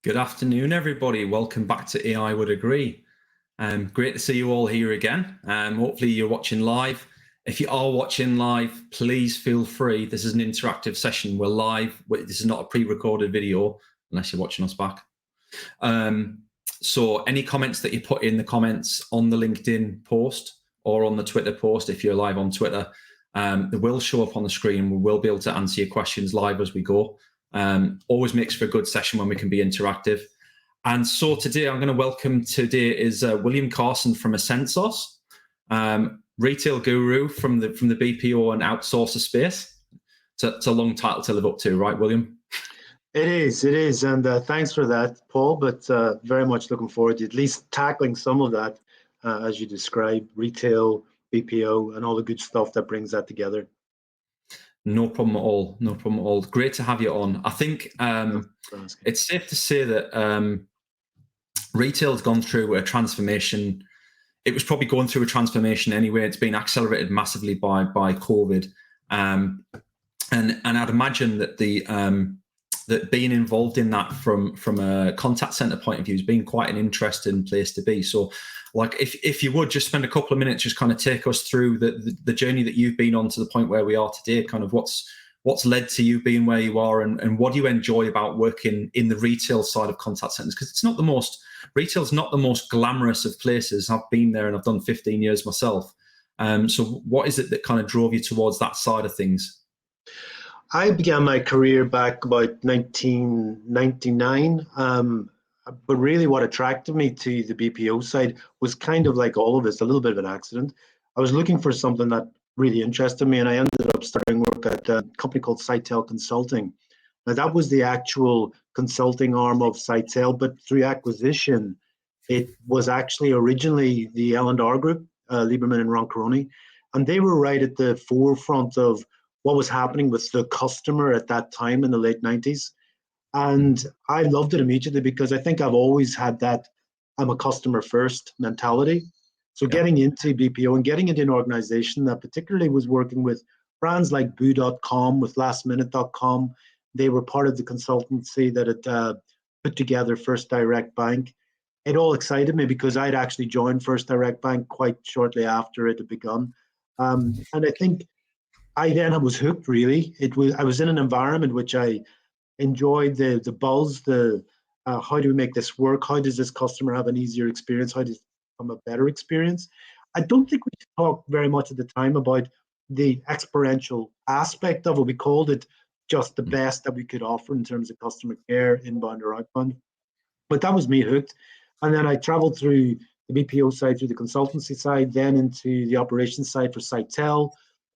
Good afternoon, everybody. Welcome back to AI Would Agree. Great to see you all here again. Hopefully you're watching live. If you are watching live, please feel free. This is an interactive session. We're live. This is not a pre-recorded video, unless you're watching us back. So any comments that you put in the comments on the LinkedIn post or on the Twitter post, if you're live on Twitter, they will show up on the screen. We will be able to answer your questions live as we go. Always makes for a good session when we can be interactive. And so today I'm going to welcome is William Carson from Ascensos, retail guru from the BPO and outsourcer space. It's a long title to live up to, right, William? It is. And thanks for that, Paul, but very much looking forward to at least tackling some of that as you describe, retail, BPO, and all the good stuff that brings that together. No problem at all. No problem at all. Great to have you on. I think it's safe to say that retail's gone through a transformation. It was probably going through a transformation anyway. It's been accelerated massively by COVID, and I'd imagine that that being involved in that from a contact center point of view has been quite an interesting place to be. So, like, if you would just spend a couple of minutes, just kind of take us through the journey that you've been on to the point where we are today, kind of what's led to you being where you are, and what do you enjoy about working in the retail side of contact centers? Because retail's not the most glamorous of places. I've been there and I've done 15 years myself. So what is it that kind of drove you towards that side of things? I began my career back about 1999, but really what attracted me to the BPO side was kind of like all of this, a little bit of an accident. I was looking for something that really interested me, and I ended up starting work at a company called Sitel Consulting. Now, that was the actual consulting arm of Sitel, but through acquisition, it was actually originally the L&R Group, Lieberman and Roncaroni, and they were right at the forefront of what was happening with the customer at that time in the late 90s. And I loved it immediately because I think I've always had that I'm a customer first mentality. So getting into BPO and getting into an organization that particularly was working with brands like Boo.com, with lastminute.com, they were part of the consultancy that had put together First Direct Bank. It all excited me because I'd actually joined First Direct Bank quite shortly after it had begun. And I think I then was hooked, really. I was in an environment which I enjoyed the buzz, how do we make this work? How does this customer have an easier experience? How does it become a better experience? I don't think we talked very much at the time about the experiential aspect of it. We called it just the best that we could offer in terms of customer care, inbound or outbound. But that was me hooked. And then I traveled through the BPO side, through the consultancy side, then into the operations side for Sitel.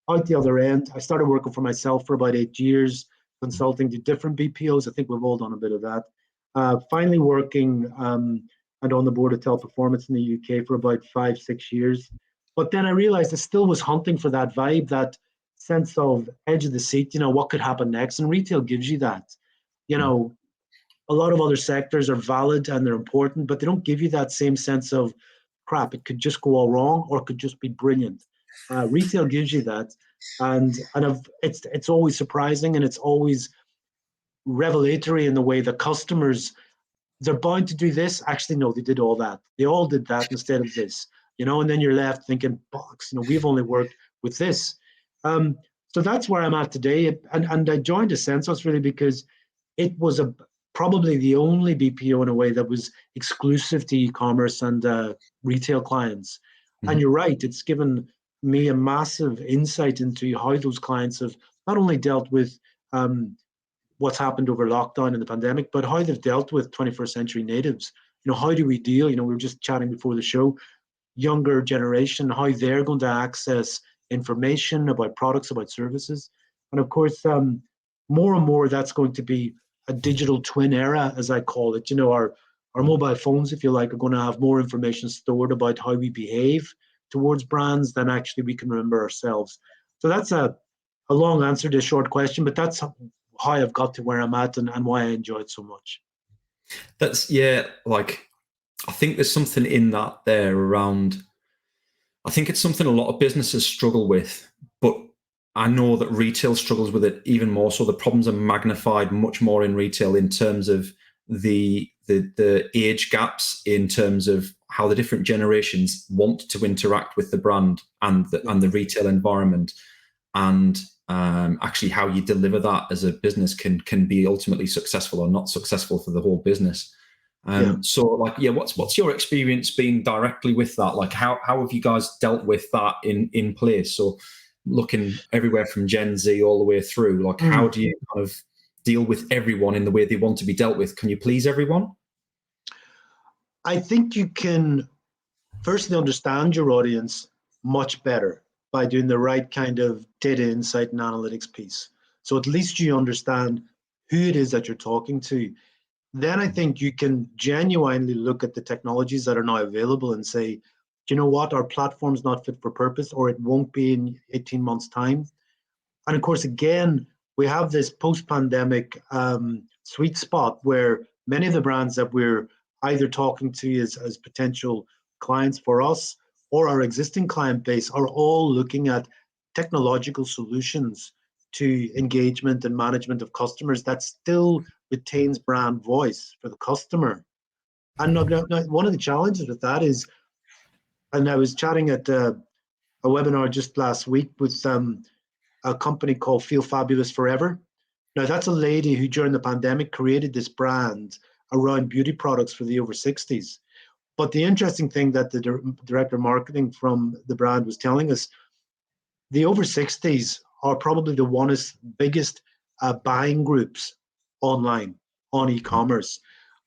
Out the other end, I started working for myself for about 8 years, consulting to different BPOs. I think we've all done a bit of that. Finally working and on the board of Teleperformance in the UK for about 5-6 years. But then I realized I still was hunting for that vibe, that sense of edge of the seat, what could happen next? And retail gives you that. A lot of other sectors are valid and they're important, but they don't give you that same sense of, crap, it could just go all wrong or it could just be brilliant. Retail gives you that, and it's always surprising, and it's always revelatory in the way the customers, they're bound to do this. Actually, no, they did all that. They all did that instead of this, and then you're left thinking, box, we've only worked with this. So that's where I'm at today, and I joined Ascensos really because it was probably the only BPO in a way that was exclusive to e-commerce and retail clients. Mm-hmm. And you're right, it's given me a massive insight into how those clients have not only dealt with what's happened over lockdown and the pandemic, but how they've dealt with 21st century natives. How do we deal? We were just chatting before the show, younger generation, how they're going to access information about products, about services. And of course, more and more that's going to be a digital twin era, as I call it. Our mobile phones, if you like, are going to have more information stored about how we behave towards brands than actually we can remember ourselves. So that's a long answer to a short question, but that's how I've got to where I'm at and why I enjoy it so much. I think there's something in that there around, I think it's something a lot of businesses struggle with, but I know that retail struggles with it even more. So the problems are magnified much more in retail in terms of the the age gaps in terms of how the different generations want to interact with the brand and the retail environment, and actually how you deliver that as a business can be ultimately successful or not successful for the whole business. So like, what's your experience been directly with that? Like how have you guys dealt with that in place? So looking everywhere from Gen Z all the way through, like how do you kind of deal with everyone in the way they want to be dealt with? Can you please everyone? I think you can firstly understand your audience much better by doing the right kind of data insight and analytics piece. So at least you understand who it is that you're talking to. Then I think you can genuinely look at the technologies that are now available and say, do you know what, our platform's not fit for purpose, or it won't be in 18 months' time. And of course, again, we have this post-pandemic sweet spot where many of the brands that we're either talking to as potential clients for us or our existing client base are all looking at technological solutions to engagement and management of customers that still retains brand voice for the customer. And one of the challenges with that is, and I was chatting at a webinar just last week with a company called Feel Fabulous Forever. Now, that's a lady who during the pandemic created this brand around beauty products for the over 60s. But the interesting thing that the director of marketing from the brand was telling us, the over 60s are probably the biggest buying groups online on e-commerce.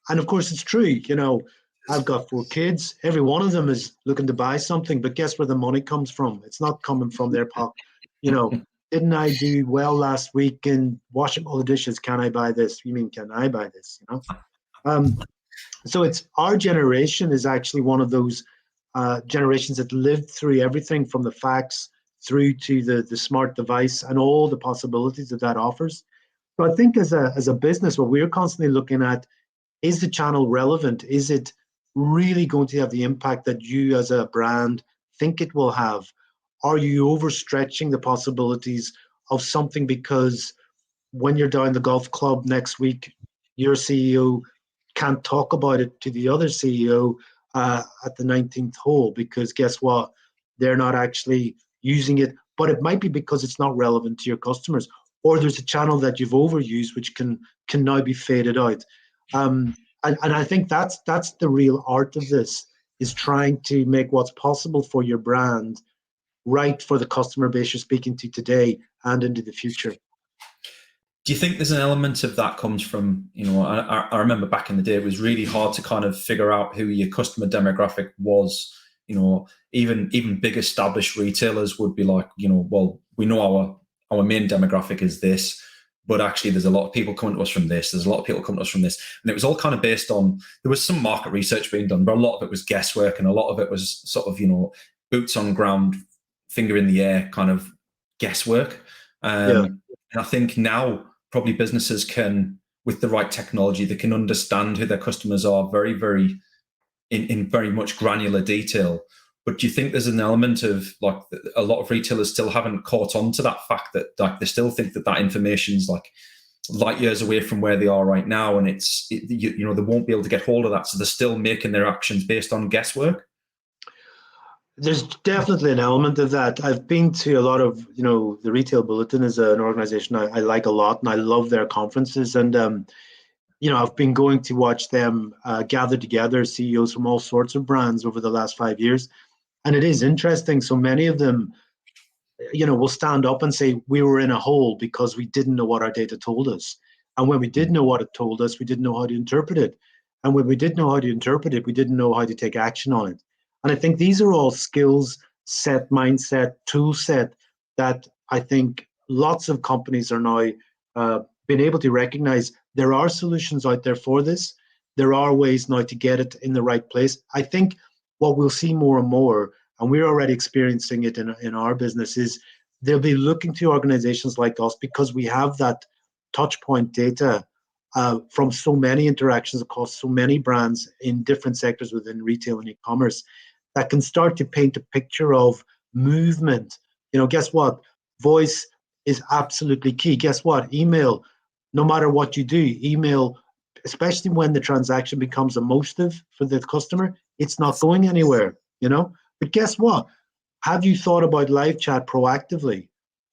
And of course, it's true. You know, I've got 4 kids. Every one of them is looking to buy something, but guess where the money comes from? It's not coming from their pocket. You know, didn't I do well last week in washing all the dishes? Can I buy this? You mean, can I buy this? You know? So it's our generation is actually one of those generations that lived through everything from the fax through to the smart device and all the possibilities that offers. So I think as a business, what we're constantly looking at, is the channel relevant? Is it really going to have the impact that you as a brand think it will have? Are you overstretching the possibilities of something because when you're down the golf club next week, your CEO can't talk about it to the other CEO at the 19th hole because guess what? They're not actually using it, but it might be because it's not relevant to your customers, or there's a channel that you've overused which can now be faded out. And I think that's the real art of this, is trying to make what's possible for your brand right for the customer base you're speaking to today and into the future. Do you think there's an element of that comes from, you know, I remember back in the day, it was really hard to kind of figure out who your customer demographic was. You know, even big established retailers would be like, you know, well, we know our main demographic is this, but actually there's a lot of people coming to us from this. There's a lot of people coming to us from this. And it was all kind of based on, there was some market research being done, but a lot of it was guesswork and a lot of it was sort of, you know, boots on ground, finger in the air kind of guesswork. And I think now probably businesses can, with the right technology, they can understand who their customers are very, very in very much granular detail. But do you think there's an element of like a lot of retailers still haven't caught on to that fact that like they still think that information's like light years away from where they are right now, and you know, they won't be able to get hold of that, so they're still making their actions based on guesswork? There's definitely an element of that. I've been to a lot of, you know, the Retail Bulletin is an organization I like a lot, and I love their conferences. And, you know, I've been going to watch them gather together CEOs from all sorts of brands over the last 5 years. And it is interesting. So many of them, you know, will stand up and say, we were in a hole because we didn't know what our data told us. And when we did know what it told us, we didn't know how to interpret it. And when we did know how to interpret it, we didn't know how to take action on it. And I think these are all skills set, mindset, tool set that I think lots of companies are now being able to recognize there are solutions out there for this. There are ways now to get it in the right place. I think what we'll see more and more, and we're already experiencing it in our business, is they'll be looking to organizations like us because we have that touch point data from so many interactions across so many brands in different sectors within retail and e-commerce that can start to paint a picture of movement. You know, guess what? Voice is absolutely key. Guess what? Email, no matter what you do, email especially when the transaction becomes emotive for the customer, it's not going anywhere, you know. But guess what? Have you thought about live chat proactively,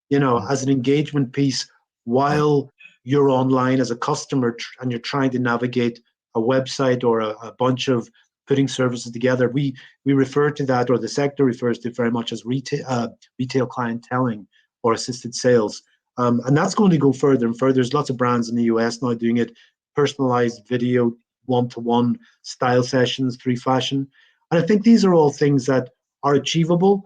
you know, as an engagement piece while you're online as a customer and you're trying to navigate a website or a bunch of putting services together? We refer to that, or the sector refers to it very much as retail clienteling or assisted sales. And that's going to go further and further. There's lots of brands in the US now doing it, personalized video, one-to-one style sessions through fashion. And I think these are all things that are achievable.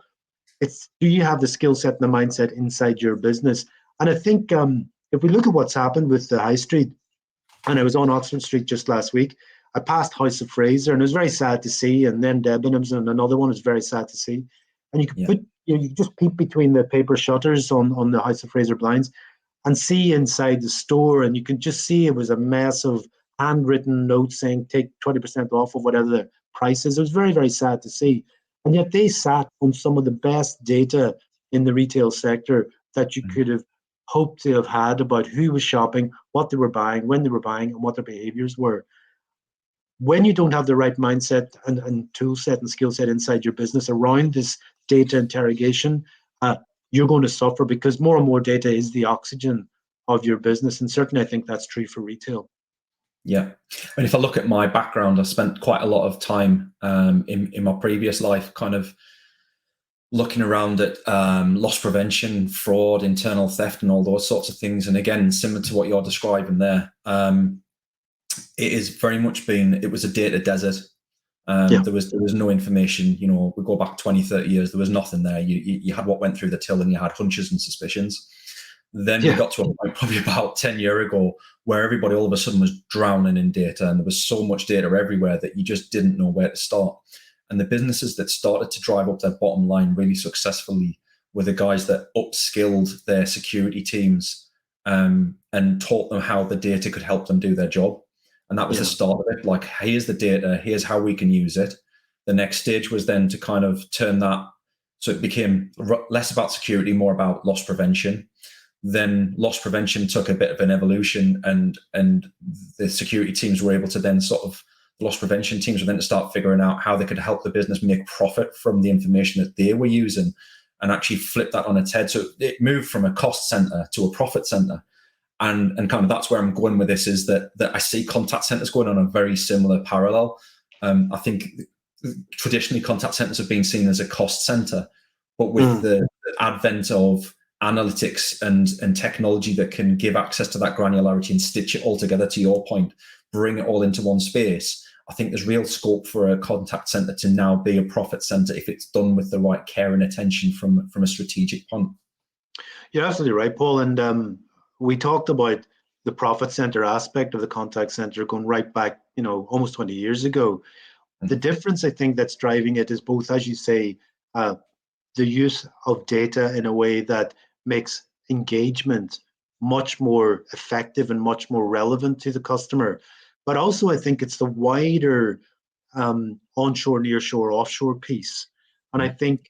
It's, do you have the skill set and the mindset inside your business? And I think if we look at what's happened with the high street, and I was on Oxford Street just last week, I passed House of Fraser, and it was very sad to see, and then Debenhams, and another one was very sad to see. And you could put, you know, you just peek between the paper shutters on the House of Fraser blinds and see inside the store, and you can just see it was a mess of handwritten notes saying take 20% off of whatever the price is. It was very, very sad to see. And yet they sat on some of the best data in the retail sector that you could have hoped to have had about who was shopping, what they were buying, when they were buying, and what their behaviors were. When you don't have the right mindset and tool set and skill set inside your business around this data interrogation, you're going to suffer, because more and more data is the oxygen of your business. And certainly I think that's true for retail. Yeah. And if I look at my background, I spent quite a lot of time in my previous life kind of looking around at loss prevention, fraud, internal theft, and all those sorts of things. And again, similar to what you're describing there, it is very much it was a data desert. There was no information. You know, we go back 20, 30 years, there was nothing there. You had what went through the till, and you had hunches and suspicions. Then we got to a point probably about 10 years ago where everybody all of a sudden was drowning in data, and there was so much data everywhere that you just didn't know where to start. And the businesses that started to drive up their bottom line really successfully were the guys that upskilled their security teams and taught them how the data could help them do their job. And that was the start of it. Like, here's the data, here's how we can use it. The next stage was then to kind of turn that, so it became less about security, more about loss prevention. Then loss prevention took a bit of an evolution, and the security teams were able to then loss prevention teams were then to start figuring out how they could help the business make profit from the information that they were using, and actually flip that on its head. So it moved from a cost center to a profit center. And kind of that's where I'm going with this, is that I see contact centers going on a very similar parallel. I think traditionally contact centers have been seen as a cost center, but with the advent of analytics and technology that can give access to that granularity and stitch it all together, to your point, bring it all into one space, I think there's real scope for a contact center to now be a profit center if it's done with the right care and attention from a strategic point. You're absolutely right, Paul. And we talked about the profit center aspect of the contact center going right back, you know, almost 20 years ago. The difference, I think, that's driving it is both, as you say, the use of data in a way that makes engagement much more effective and much more relevant to the customer. But also, I think it's the wider onshore, nearshore, offshore piece. And I think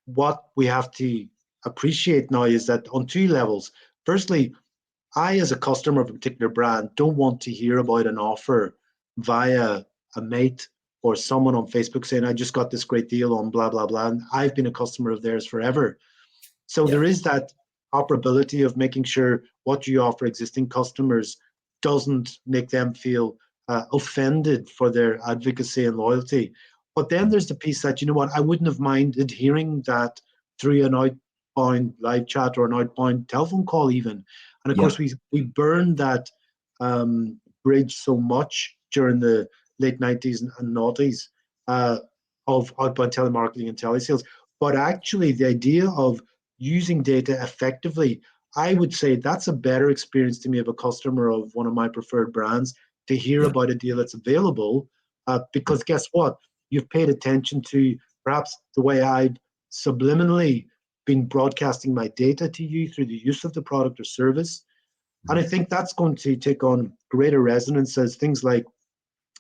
what we have to appreciate now is that on two levels. Firstly, I, as a customer of a particular brand, don't want to hear about an offer via a mate or someone on Facebook saying, I just got this great deal on blah, blah, blah, and I've been a customer of theirs forever. So there is that operability of making sure what you offer existing customers doesn't make them feel offended for their advocacy and loyalty. But then there's the piece that, you know what, I wouldn't have minded hearing that through an outbound live chat or an outbound telephone call even. And of course, we burned that bridge so much during the late 90s and noughties of outbound telemarketing and telesales. But actually, the idea of using data effectively, I would say that's a better experience to me of a customer of one of my preferred brands to hear about a deal that's available, because guess what? You've paid attention to perhaps the way I've subliminally been broadcasting my data to you through the use of the product or service. And I think that's going to take on greater resonance as things like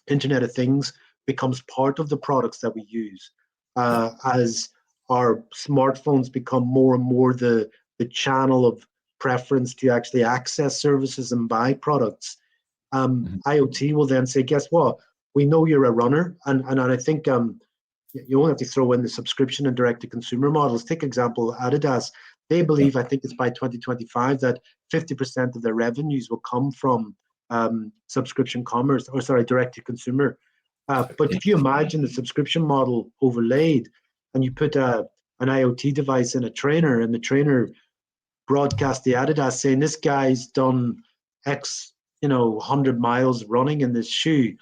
Internet of Things becomes part of the products that we use, as our smartphones become more and more the channel of preference to actually access services and buy products. IoT will then say, guess what? We know you're a runner, and I think you only have to throw in the subscription and direct-to-consumer models. Take example, Adidas. They believe, I think it's by 2025, that 50% of their revenues will come from subscription commerce, or sorry, direct-to-consumer. But if you imagine the subscription model overlaid, and you put an IoT device in a trainer, and the trainer broadcasts the Adidas saying, this guy's done X, 100 miles running in this shoe.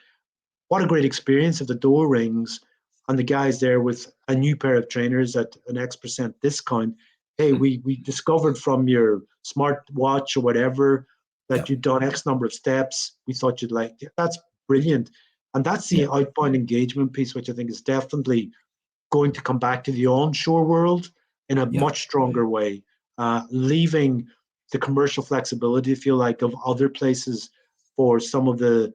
What a great experience if the door rings and the guy's there with a new pair of trainers at an X% discount. Hey, we discovered from your smart watch or whatever that you've done X number of steps. We thought you'd like it. That's brilliant. And that's the outbound engagement piece, which I think is definitely going to come back to the onshore world in a much stronger way, leaving the commercial flexibility, if you like, of other places for some of the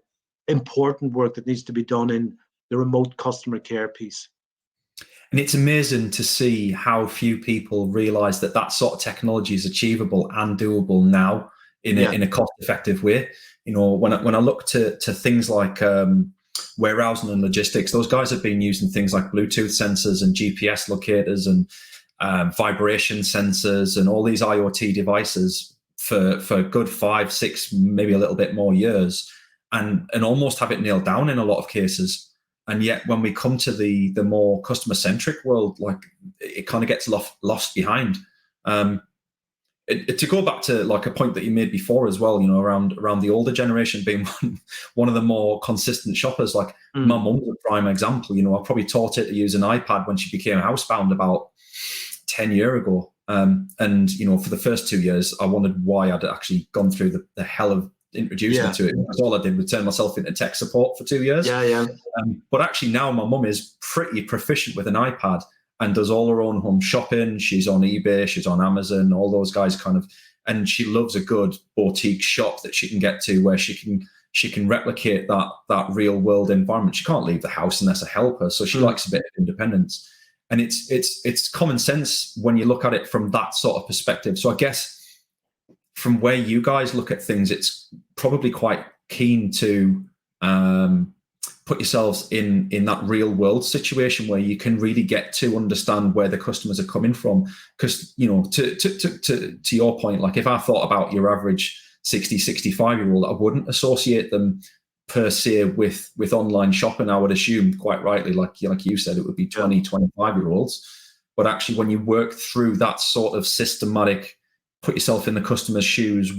important work that needs to be done in the remote customer care piece. And it's amazing to see how few people realize that that sort of technology is achievable and doable now in a cost-effective way. When I look to things like warehousing and logistics, those guys have been using things like Bluetooth sensors and GPS locators and vibration sensors and all these IoT devices for a good 5, 6, maybe a little bit more years, and almost have it nailed down in a lot of cases. And yet when we come to the more customer-centric world, like, it kind of gets lost behind. To go back to like a point that you made before as well, around the older generation being one of the more consistent shoppers. Like my mum's a prime example. I probably taught her to use an iPad when she became housebound about 10 years ago. And for the first 2 years, I wondered why I'd actually gone through the hell of introducing her to it, because all I did was turn myself into tech support for 2 years. But actually now my mum is pretty proficient with an iPad and does all her own home shopping. She's on eBay, she's on Amazon, all those guys and she loves a good boutique shop that she can get to where she can replicate that real world environment. She can't leave the house unless I help her, so she likes a bit of independence. And it's common sense when you look at it from that sort of perspective. So I guess from where you guys look at things, it's probably quite keen to put yourselves in that real world situation where you can really get to understand where the customers are coming from. Because, to your point, like if I thought about your average 60, 65-year-old, I wouldn't associate them per se with online shopping. I would assume, quite rightly, like you said, it would be 20, 25-year-olds. But actually, when you work through that sort of systematic, put yourself in the customer's shoes,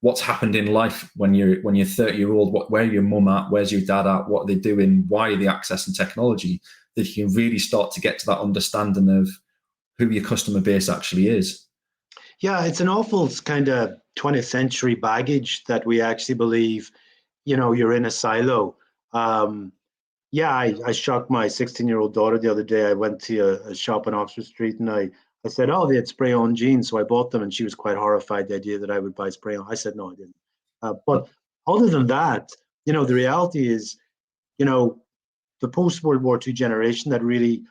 what's happened in life when you're 30-year-old, where your mum at, where's your dad at, what are they doing, why are they accessing technology, that you can really start to get to that understanding of who your customer base actually is. Yeah, it's an awful kind of 20th century baggage that we actually believe, you're in a silo. I shocked my 16-year-old daughter the other day. I went to a shop on Oxford Street and I said, they had spray-on jeans, so I bought them, and she was quite horrified the idea that I would buy spray-on. I said, no, I didn't. But other than that, the reality is, the post-World War II generation that really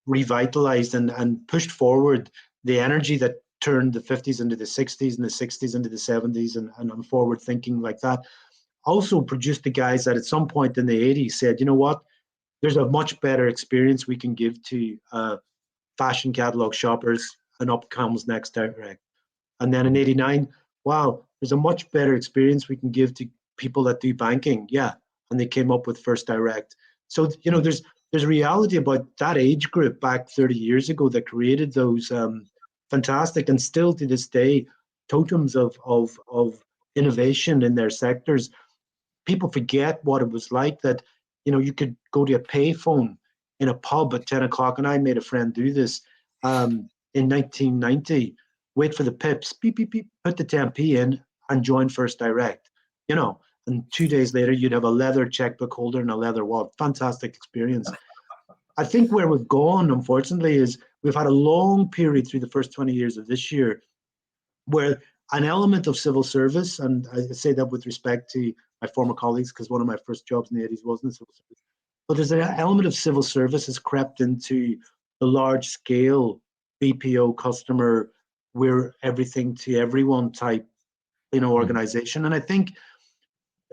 revitalized and pushed forward the energy that turned the 50s into the 60s and the 60s into the 70s and forward thinking like that, also produced the guys that at some point in the 80s said, you know what, there's a much better experience we can give to fashion catalog shoppers, and up comes Next Direct. And then in 89, wow, there's a much better experience we can give to people that do banking. Yeah. And they came up with First Direct. So, there's a reality about that age group back 30 years ago that created those fantastic, and still to this day, totems of innovation in their sectors. People forget what it was like that, you could go to a payphone in a pub at 10 o'clock, and I made a friend do this in 1990, wait for the pips, beep, beep, beep, put the 10p in and join First Direct, and 2 days later, you'd have a leather checkbook holder and a leather wallet. Fantastic experience. I think where we've gone, unfortunately, is we've had a long period through the first 20 years of this year where an element of civil service, and I say that with respect to my former colleagues, because one of my first jobs in the 80s was in civil service, but there's an element of civil service has crept into the large scale BPO customer, we're everything to everyone type, organization. And I think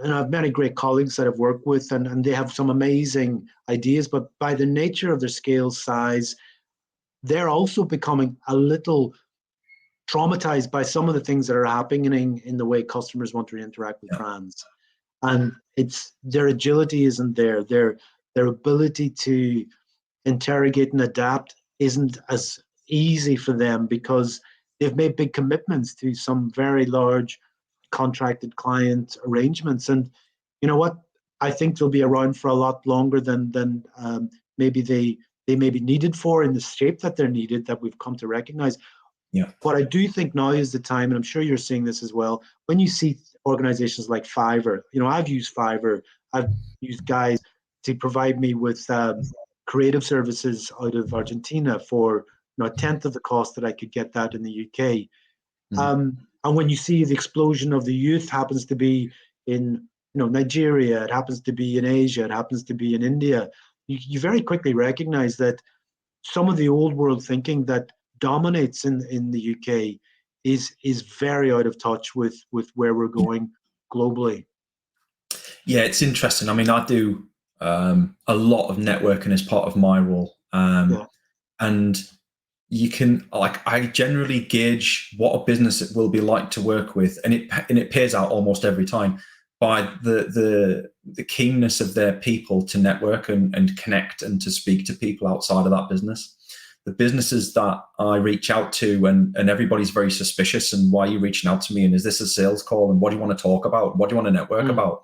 and I have many great colleagues that I've worked with, and they have some amazing ideas, but by the nature of their scale size, they're also becoming a little traumatized by some of the things that are happening in the way customers want to interact with brands. And it's their agility isn't there. Their ability to interrogate and adapt isn't as easy for them because they've made big commitments to some very large contracted client arrangements. And you know what? I think they'll be around for a lot longer than maybe they may be needed for in the shape that they're needed, that we've come to recognize. Yeah. What I do think now is the time, and I'm sure you're seeing this as well, when you see organizations like Fiverr, I've used Fiverr, I've used guys to provide me with creative services out of Argentina for a tenth of the cost that I could get that in the UK. And when you see the explosion of the youth happens to be in Nigeria, it happens to be in Asia, it happens to be in India, you very quickly recognize that some of the old world thinking that dominates in the UK is very out of touch with where we're going globally. Yeah, it's interesting. I mean, I do a lot of networking as part of my role, and you can I generally gauge what a business it will be like to work with, and it pays out almost every time by the keenness of their people to network and connect and to speak to people outside of that business. The businesses that I reach out to, and everybody's very suspicious, and why are you reaching out to me, and is this a sales call, and what do you want to talk about, what do you want to network about?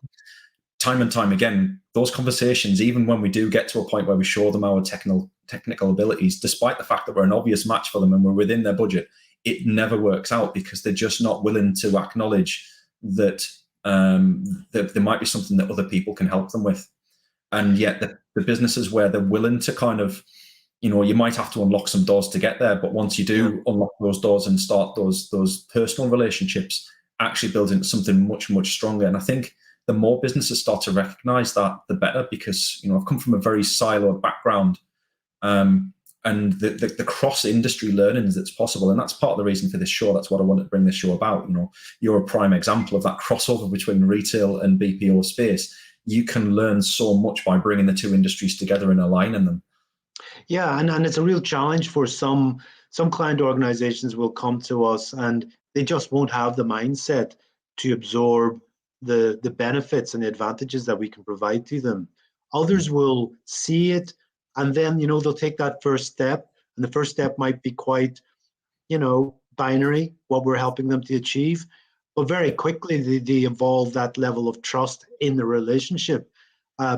Time and time again, those conversations, even when we do get to a point where we show them our technical abilities, despite the fact that we're an obvious match for them and we're within their budget, it never works out because they're just not willing to acknowledge that there might be something that other people can help them with. And yet the businesses where they're willing to kind of, you might have to unlock some doors to get there, but once you do unlock those doors and start those personal relationships, actually build into something much, much stronger. And I think the more businesses start to recognize that, the better, because I've come from a very siloed background, and the cross-industry learnings that's possible, and that's part of the reason for this show. That's what I wanted to bring this show about. You're a prime example of that crossover between retail and BPO space. You can learn so much by bringing the two industries together and aligning them. Yeah, and it's a real challenge for some client organizations will come to us and they just won't have the mindset to absorb the benefits and the advantages that we can provide to them. Others will see it, and then they'll take that first step, and the first step might be quite binary, what we're helping them to achieve, but very quickly they evolve that level of trust in the relationship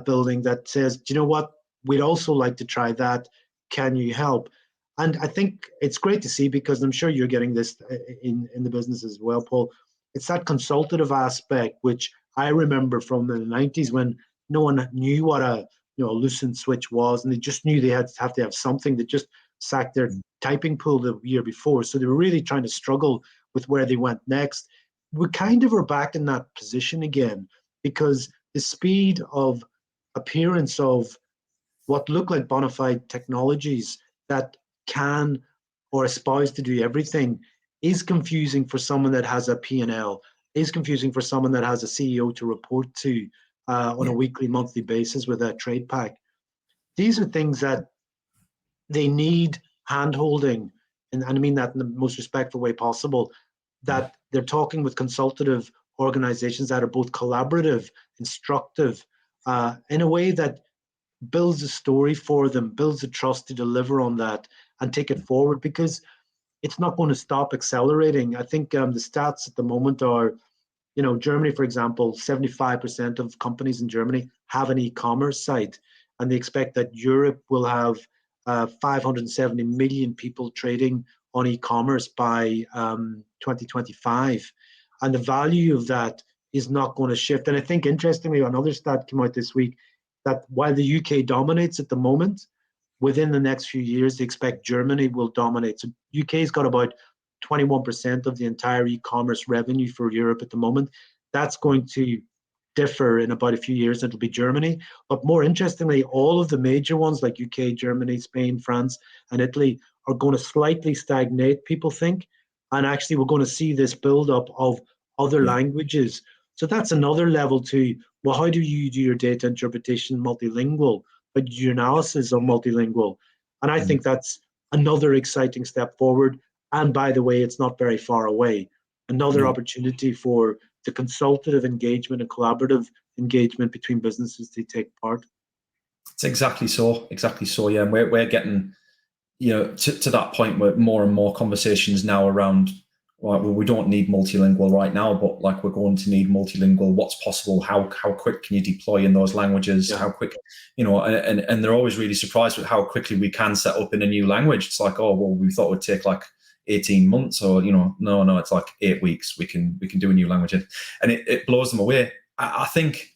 building that says, do you know what, we'd also like to try that, can you help? And I think it's great to see, because I'm sure you're getting this in the business as well, Paul. It's that consultative aspect, which I remember from the 90s when no one knew what a lucent switch was, and they just knew they had to have something that just sacked their typing pool the year before. So they were really trying to struggle with where they went next. We kind of are back in that position again, because the speed of appearance of what look like bona fide technologies that can or espouse to do everything is confusing for someone that has a P&L, is confusing for someone that has a CEO to report to on a weekly, monthly basis with a trade pack. These are things that they need hand-holding, and I mean that in the most respectful way possible, that they're talking with consultative organizations that are both collaborative, instructive, in a way that builds a story for them, builds the trust to deliver on that and take it forward, because it's not going to stop accelerating. I think the stats at the moment are, Germany, for example, 75% of companies in Germany have an e-commerce site, and they expect that Europe will have 570 million people trading on e-commerce by 2025. And the value of that is not going to shift. And I think, interestingly, another stat came out this week that while the UK dominates at the moment, within the next few years, they expect Germany will dominate. So UK's got about 21% of the entire e-commerce revenue for Europe at the moment. That's going to differ in about a few years. It'll be Germany. But more interestingly, all of the major ones like UK, Germany, Spain, France, and Italy are going to slightly stagnate, people think. And actually, we're going to see this build-up of other languages. So that's another level to, well, how do you do your data interpretation multilingual? How do you do your analysis on multilingual? And I think that's another exciting step forward. And by the way, it's not very far away. Another opportunity for the consultative engagement and collaborative engagement between businesses to take part. It's exactly so. Yeah, and we're getting, to that point where more and more conversations now around, well, we don't need multilingual right now, but like we're going to need multilingual. What's possible? How quick can you deploy in those languages? How quick, and they're always really surprised with how quickly we can set up in a new language. It's like, oh, well, we thought it would take like 18 months or, no, it's like 8 weeks. We can do a new language. And it blows them away. I think,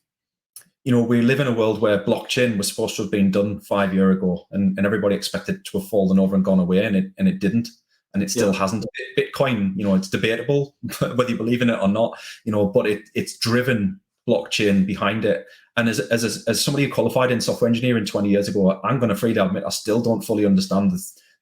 we live in a world where blockchain was supposed to have been done 5 years ago, and everybody expected it to have fallen over and gone away, and it didn't, and it still hasn't. Bitcoin, it's debatable whether you believe in it or not, but it's driven blockchain behind it. And as somebody who qualified in software engineering 20 years ago, I'm going to freely admit I still don't fully understand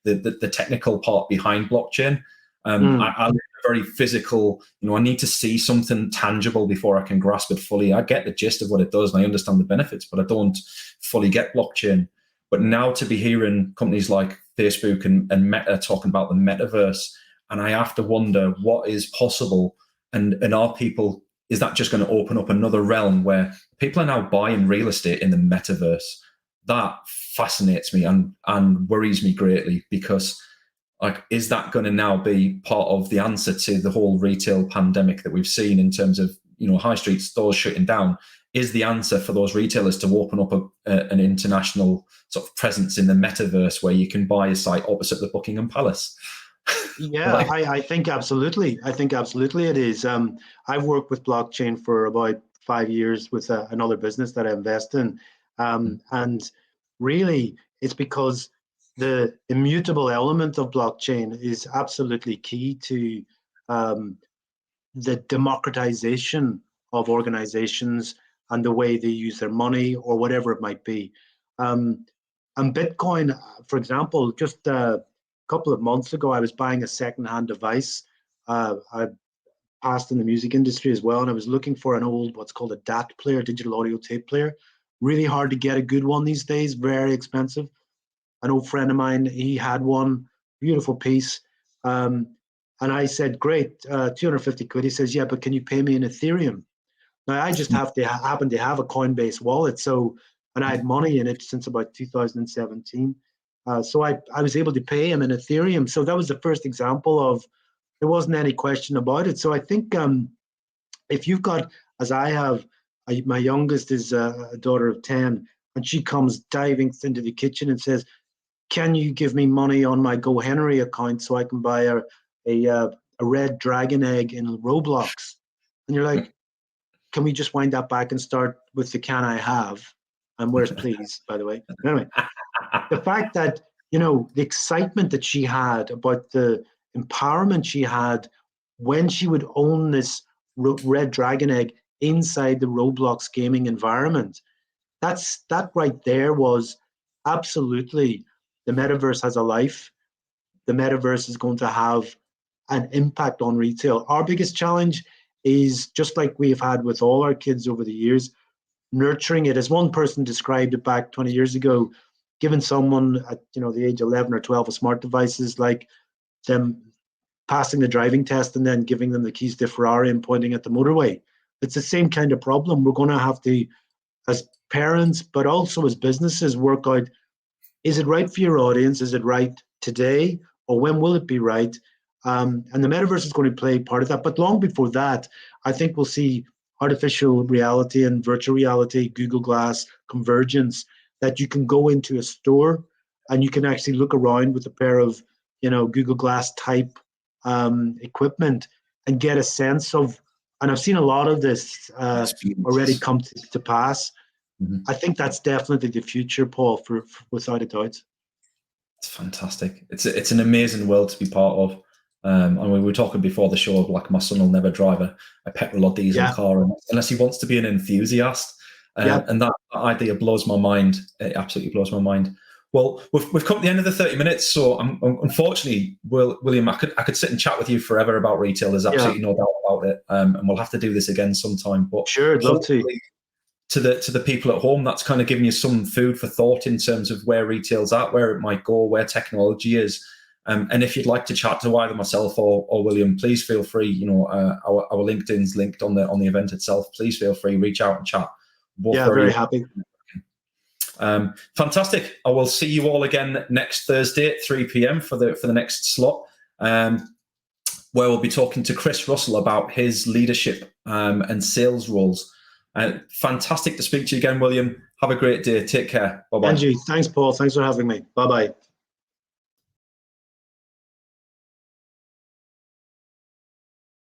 the technical part behind blockchain. I live a very physical, I need to see something tangible before I can grasp it fully. I get the gist of what it does and I understand the benefits, but I don't fully get blockchain. But now to be hearing companies like Facebook and Meta talking about the metaverse, and I have to wonder what is possible, and is that just going to open up another realm where people are now buying real estate in the metaverse? That fascinates me and worries me greatly, because like, is that going to now be part of the answer to the whole retail pandemic that we've seen in terms of, high street stores shutting down? Is the answer for those retailers to open up an international sort of presence in the metaverse where you can buy a site opposite the Buckingham Palace? Yeah, I think absolutely. It is. I've worked with blockchain for about 5 years with another business that I invest in. And really, it's because the immutable element of blockchain is absolutely key to the democratization of organizations and the way they use their money or whatever it might be. And Bitcoin, for example, just a couple of months ago, I was buying a secondhand device. I passed in the music industry as well, and I was looking for an old, what's called a DAT player, digital audio tape player. Really hard to get a good one these days, very expensive. An old friend of mine, he had one, beautiful piece. And I said, great, 250 quid. He says, yeah, but can you pay me in Ethereum? Now, I just happen to have a Coinbase wallet. And I had money in it since about 2017. So I was able to pay him in Ethereum. So that was the first example of, there wasn't any question about it. So I think if you've got, as I have, my youngest is a daughter of 10, and she comes diving into the kitchen and says, can you give me money on my GoHenry account so I can buy a red dragon egg in Roblox? And you're like, can we just wind that back and start with the can I have? And where's please, by the way. Anyway, the fact that, the excitement that she had about the empowerment she had when she would own this red dragon egg inside the Roblox gaming environment, that right there was absolutely, the metaverse has a life. The metaverse is going to have an impact on retail. Our biggest challenge is, just like we've had with all our kids over the years, nurturing it. As one person described it back 20 years ago, giving someone at the age 11 or 12 a smart device is like them passing the driving test and then giving them the keys to Ferrari and pointing at the motorway. It's the same kind of problem. We're going to have to, as parents, but also as businesses, work out, is it right for your audience? Is it right today? Or when will it be right? And the metaverse is going to play part of that. But long before that, I think we'll see artificial reality and virtual reality, Google Glass, convergence, that you can go into a store and you can actually look around with a pair of, Google Glass type equipment and get a sense of, and I've seen a lot of this already come to pass. Mm-hmm. I think that's definitely the future, Paul, for without a doubt. It's fantastic. It's an amazing world to be part of. And we were talking before the show, like my son will never drive a petrol or diesel car unless he wants to be an enthusiast. And that idea blows my mind. It absolutely blows my mind. Well, we've come to the end of the 30 minutes, so unfortunately, William, I could sit and chat with you forever about retail. There's absolutely no doubt about it, and we'll have to do this again sometime. But sure, I'd love to. To the people at home, that's kind of giving you some food for thought in terms of where retail's at, where it might go, where technology is. And if you'd like to chat to either myself or William, please feel free. You know, our LinkedIn's linked on the event itself. Please feel free, reach out and chat. Very happy. Fantastic. I will see you all again next Thursday at 3 p.m. for the next slot, where we'll be talking to Chris Russell about his leadership and sales roles. Fantastic to speak to you again, William. Have a great day. Take care. Bye-bye. Angie, thanks, Paul. Thanks for having me. Bye-bye.